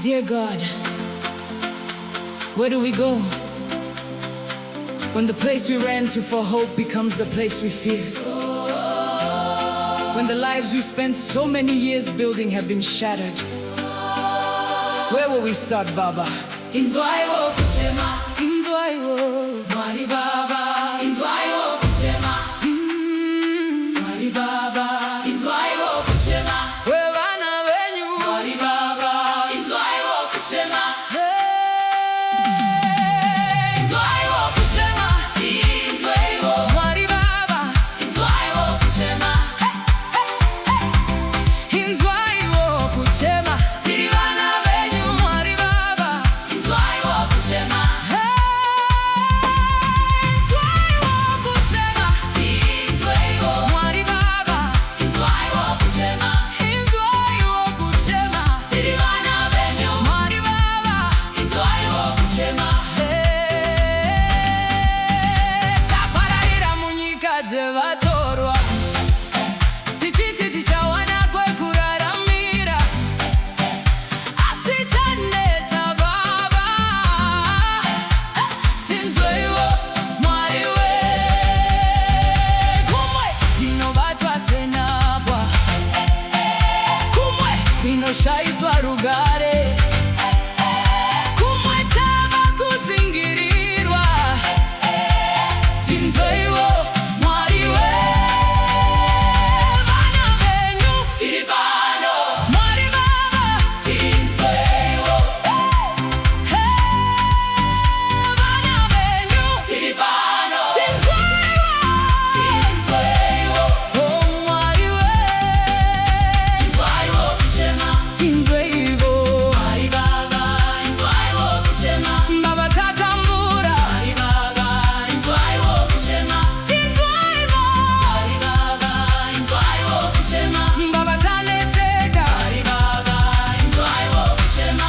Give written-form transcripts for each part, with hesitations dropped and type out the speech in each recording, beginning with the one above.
Dear God, where do we go when the place we ran to for hope becomes the place we fear? When the lives we spent so many years building have been shattered, where will we start, Baba? Inzwaiwo kuchema, Inzwaiwo, Mwari Baba. Inzwaiwo kuchema, Mwari Baba. Inzwaiwo kuchema, Kwe bana benyu, Mwari Baba. Inzwaiwo kuchema, Inzwaiwo kuchema, Inzwaiwo. Mwari Baba. Inzwaiwo kuchema, Inzwaiwo kuchema, tiri bana benyu. Mwari Baba. Inzwaiwo kuchema, Inzwaiwo kuchema, Inzwaiwo. Mwari Baba. Inzwaiwo kuchema, Inzwaiwo kuchema, tiri bana benyu. Mwari Baba. Inzwaiwo kuchema, Tapararira munyika dzevatorwa, tichiti tichawana kwekuraramira, asi taneta Baba. Tinzweiwo Mwari we, kumwe tinobatwa senapwa, kumwe tinoshayiswa rugare, kumwe tava kudzingirirwa. Tinzweiwo Mwari we, vana venyu tiri pano. Mwari Baba. Tinzweiwo, Vana venyu tiri pano. Tinzweiwo, Tinzweiwo, oh Mwari we, Inzwaiwo kuchema, Tinzweiwo. Mwari Baba. Inzwaiwo kuchema, Baba tatambura, Mwari Baba. Inzwaiwo kuchema, Tinzweiwo. Mwari Baba. Inzwaiwo kuchema, Baba tanetseka, Mwari Baba. Inzwaiwo kuchema,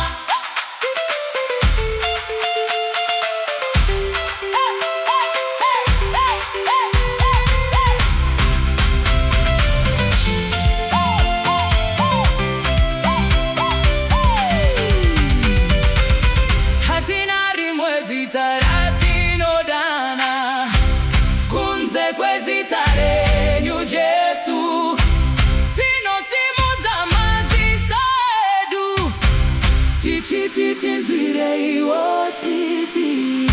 hatina rimwe zita ratinodana kunze kwezita renyu Jesu, tinosimudza maziso edu tichiti tinzwireiwo tsitsi.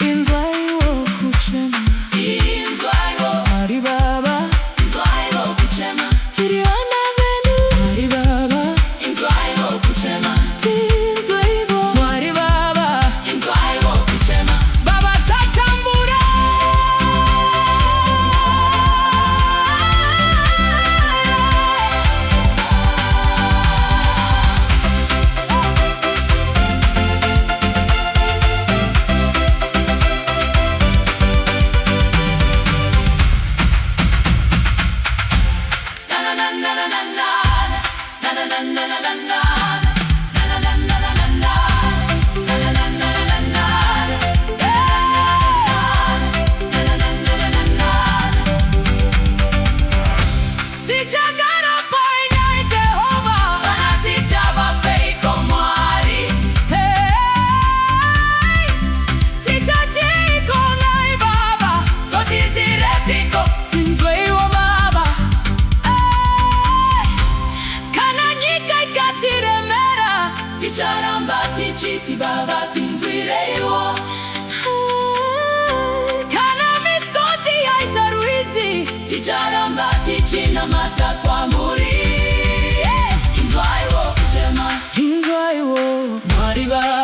Inzwaiwo kuchema, Inzwaiwo. Mwari Baba. Inzwaiwo kuchema, Tiri vana venyu Mwari Baba. Inzwaiwo kuchema, Tinzweiwo Mwari Baba. Inzwaiwo kuchema, Baba tatambura, na na na na na na na na na na na na na na. tichagara painai Jehova. Hey, tichachiko nai Baba. Tinzweiwo Baba. Hey, kana nyika ikatiremera, Ticharamba tichiti Baba tinzwireiwo, kana misoti yaita ruizi, ticharamba tichinamata kwamuri. Inzwaiwo kuchema, Inzwaiwo Mwari Baba.